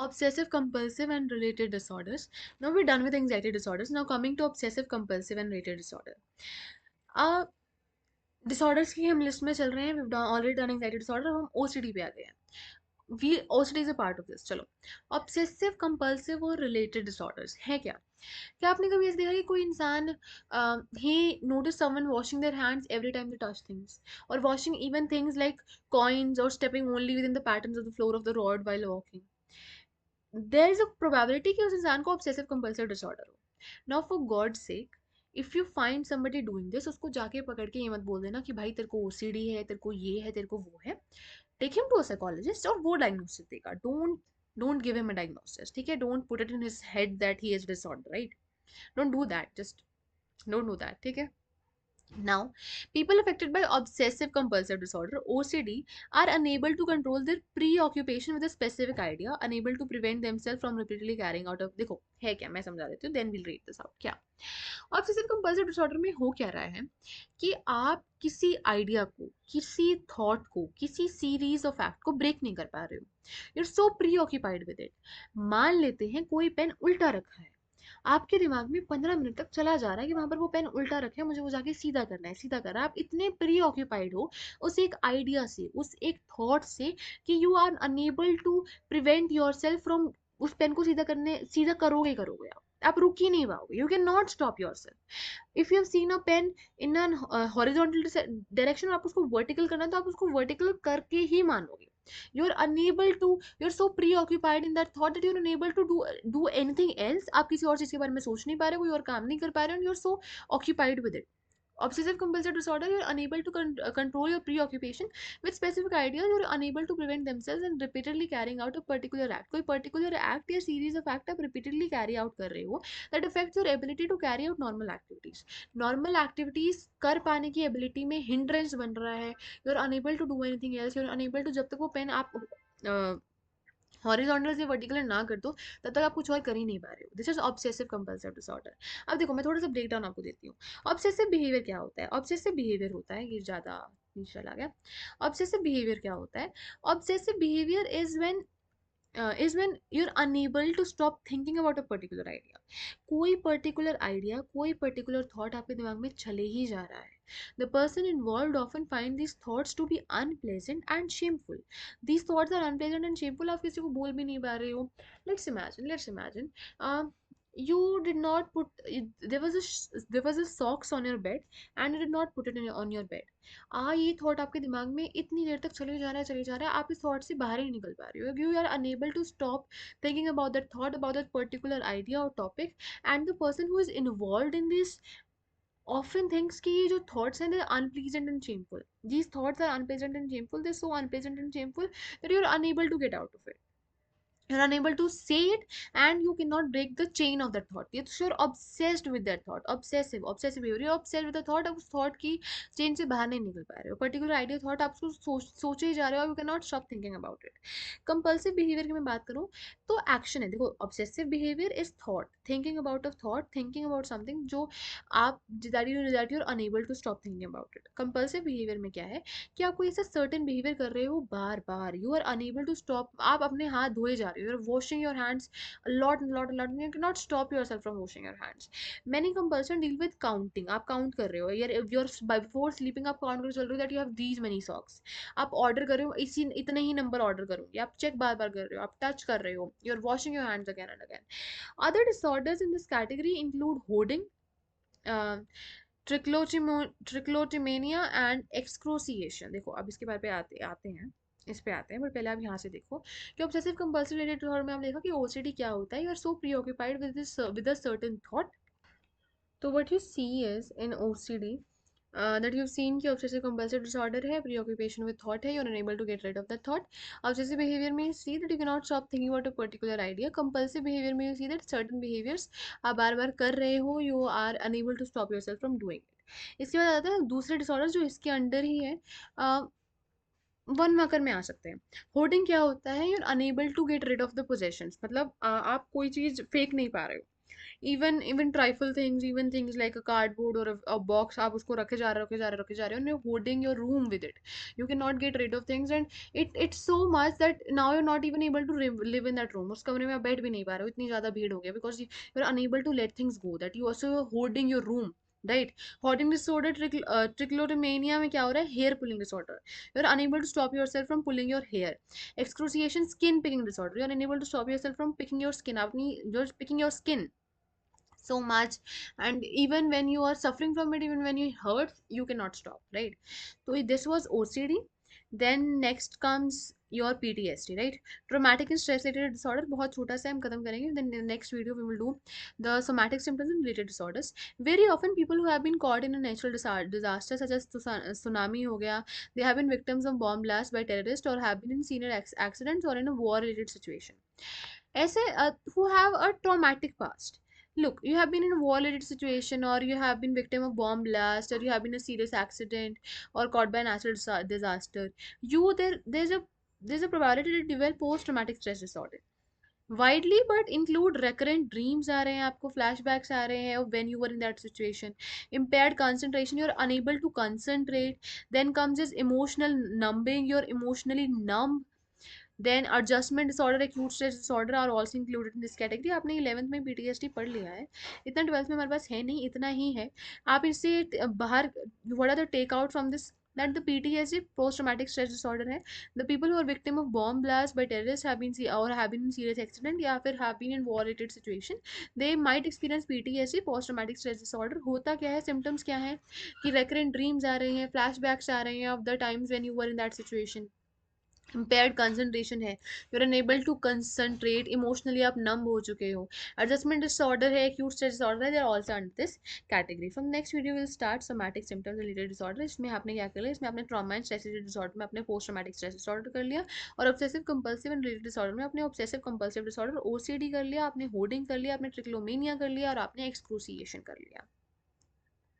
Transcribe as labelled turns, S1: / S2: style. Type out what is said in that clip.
S1: Obsessive compulsive and related disorders. Now we're done with anxiety disorders. Now coming to obsessive compulsive and related disorder. uh disorders की हम list में चल रहे हैं. we've done already done anxiety disorder. अब हम OCD पे आ गए हैं. V OCD is a part of this. चलो, ऑब्सेसिव कंपल्सिव और रिलेटेड डिसऑर्डर्स है क्या? क्या आपने कभी ऐसे देखा कि कोई इंसान ही notice someone washing their hands every time they touch things, और washing even things like coins, और stepping only within the patterns of the floor of the road while walking? There is a probability कि उस इंसान को obsessive compulsive disorder हो. Now for God sake, if you find somebody doing this, उसको जाके पकड़ के ये मत बोल देना कि भाई तेरे को ओसीडी है, तेरे को ये है, तेरे को वो है. Take him to a psychologist और वो डायग्नोसिस देगा. Don't give him a diagnosis, ठीक है? Don't put it in his head that he is disorder, right? Don't do that, just don't do that, ठीक है? Now, people affected by obsessive compulsive disorder (OCD) are unable to control their preoccupation with a specific idea, unable to prevent themselves from repeatedly carrying out of. देखो है क्या, मैं समझा देती हूँ, then we'll read this out. क्या obsessive compulsive disorder में हो क्या रहा है कि आप किसी आइडिया को, किसी थॉट को, किसी सीरीज ऑफ एक्ट को ब्रेक नहीं कर पा रहे हो. You are so preoccupied with it. मान लेते हैं कोई पेन उल्टा रखा है, आपके दिमाग में 15 मिनट तक चला जा रहा है कि वहां पर वो पेन उल्टा रखे, मुझे वो जाके सीधा करना है, सीधा करना है. आप इतने प्री ऑक्यूपाइड हो उस एक आइडिया से, उस एक थॉट से, कि you are unable to prevent yourself from उस पेन को सीधा करने. सीधा करोगे करोगे आप रुक ही नहीं पाओगे. You can not stop your self. If you have seen a pain in an horizontal direction, आप उसको वर्टिकल करना है तो आप उसको वर्टिकल करके ही मानोगे. you're unable to you're so preoccupied in that thought that you're unable to do anything else. आप किसी और चीज के बारे में सोच नहीं पा रहे, कोई और काम नहीं कर पा रहे, and you're so occupied with it. Obsessive compulsive disorder, you're unable to control your preoccupation with specific ideas. You're unable to prevent themselves and repeatedly carrying out a particular act. कोई particular act या series of act आप repeatedly carry out कर रहे हो, that affects your ability to carry out normal activities. Normal activities कर पाने की ability में hindrance बन रहा है. You're unable to do anything else. You're unable to, जब तक वो पेन आप हॉरिजॉन्टल से वर्टिकल ना कर दो, तब तक आप कुछ और कर ही नहीं पा रहे हो. This is obsessive compulsive disorder. अब देखो, मैं थोड़ा सा ब्रेक डाउन आपको देती हूँ. ऑब्सेसिव बिहेवियर क्या होता है? ऑब्सेसिव बिहेवियर होता है, ये ज़्यादा नीचे चला गया. ऑब्सेसिव बिहेवियर क्या होता है? Obsessive behaviour is when you're unable to stop thinking about a particular idea. कोई पर्टिकुलर आइडिया, कोई पर्टिकुलर थॉट आपके दिमाग में चले ही जा रहा है. The person involved often find these thoughts to be unpleasant and shameful. These thoughts are unpleasant and shameful. आप किसी को बोल भी नहीं पा रहे हो. Let's imagine you did not put there was a socks on your bed and you did not put it on your bed. ये थॉट आपके दिमाग में इतनी देर तक चले जा रहा है, आप इस थॉट से बाहर ही निकल पा रहे हो. You are unable to stop thinking about that thought, about that particular idea और topic. And the person who is involved in this often thinks कि ये जो thoughts हैं, they're unpleasant and shameful. These thoughts are unpleasant and shameful. They're so unpleasant and shameful that you're unable to get out of it. You're unable to say it, and you cannot break the chain of that thought. You're obsessed with that thought. Obsessive behavior. You're obsessed with the thought. आप उस thought की chain से बाहर नहीं निकल पा रहे हो. Particular idea thought आप उसको सोचे ही जा रहे हो. You cannot stop thinking about it. Compulsive behavior की मैं बात करूँ तो action है. देखो, obsessive behavior is thought, thinking about a thought, thinking about something जो आप that you're unable to stop thinking about it. Compulsive behavior में क्या है कि आप कोई ऐसा certain behavior कर रहे हो बार बार. You are unable to stop. आप अपने हाथ धोए जा रहे हो. You're washing your hands a lot and lot and lot. You cannot stop yourself from washing your hands. Many compulsion deal with counting. आप count कर रहे हो. You're before sleeping आप count कर चल रहे हो that you have these many socks. आप order कर रहे हो, इसी इतने ही number order करूँगी. आप check बार बार कर रहे हो. आप touch कर रहे हो. You're washing your hands again and again. Other disorders in this category include hoarding, uh, trichotillomania and excoriation. देखो, अब इसके बारे पे आते आते हैं इस पे आते हैं, बट पहले आप यहाँ से देखो कि ऑब्सेसिव कंपल्सिव रिलेटेड डिसऑर्डर में आप देखा कि ओसीडी क्या होता है. You are so preoccupied with a certain thought. तो what you see is in OCD that you've seen कि obsessive compulsive disorder है, preoccupation with thought है, you're unable to get rid of that thought. Obsessive behavior में you see that you cannot stop thinking about a particular idea. Compulsive behavior में you see that certain behaviors आप बार बार कर रहे हो, you are unable to stop yourself from doing it. इसके बाद आता है दूसरे डिसऑर्डर जो इसके अंडर ही है. वन मार्कर में आ सकते हैं। होर्डिंग क्या होता है, you're unable to get rid of the possessions, मतलब आप कोई चीज फेंक नहीं पा रहे हो। even trifle things, even things like a cardboard or a box, आप उसको रखे जा रहे हो, रखे जा रहे हो, रखे जा रहे हो, and you're hoarding your room with it. You cannot get rid of things, and it's so much that now you're not even able to live in that room. उस कमरे में आप बैठ भी नहीं पा रहे हो, इतनी ज्यादा भीड़ हो गया, because you're unable to let things go, that you also hoarding your room. Right. Hoarding disorder, trichotillomania में क्या हो रहा है, hair pulling disorder, you are unable to stop yourself from pulling your hair. Excoriation, skin picking disorder, you are unable to stop yourself from picking your skin, अपनी जो picking your skin so much, and even when you are suffering from it, even when you hurt, you cannot stop, right? So this was OCD. Then next comes your PTSD, right? Traumatic and stress related disorder, बहुत छोटा सा हम खत्म करेंगे, then in the next video we will do the somatic symptoms and related disorders. Very often people who have been caught in a natural disaster such as tsunami हो गया, they have been victims of bomb blasts by terrorists, or have been in senior accidents or in a war related situation. ऐसे who have a traumatic past. Look, you have been in a war-related situation, or you have been victim of bomb blast, or you have been in a serious accident, or caught by a natural disaster. There's a probability to develop post-traumatic stress disorder. Widely, but include recurrent dreams आ रहे हैं आपको, flashbacks आ रहे हैं of when you were in that situation, impaired concentration, you're unable to concentrate. Then comes is emotional numbing, you're emotionally numb. Then adjustment disorder, acute stress disorder are also included in this category. आपने 11th में PTSD पढ़ लिया है, इतना 12th में हमारे पास है नहीं, इतना ही है। आप इससे बाहर, what are the take out from this, that the PTSD, post traumatic stress disorder है, the people who are victim of bomb blast by terrorists have been or have been in serious accident या फिर have been in war related situation, they might experience PTSD, post traumatic stress disorder। होता क्या है, symptoms क्या है कि recurrent dreams आ रहे हैं, flashbacks आ रहे हैं of the times when you were in that situation, impaired concentration है, you're unable to concentrate, emotionally आप numb हो चुके हो, adjustment disorder है, acute stress disorder है, they are also under this category। from next video we'll start somatic symptoms related disorder। इसमें आपने क्या कर लिया, इसमें आपने trauma and stress related disorder में आपने post traumatic stress disorder कर लिया, और obsessive compulsive and related disorder में आपने obsessive compulsive disorder OCD कर लिया, आपने hoarding कर लिया, आपने trichomania कर लिया, और आपने excruciation कर लिया।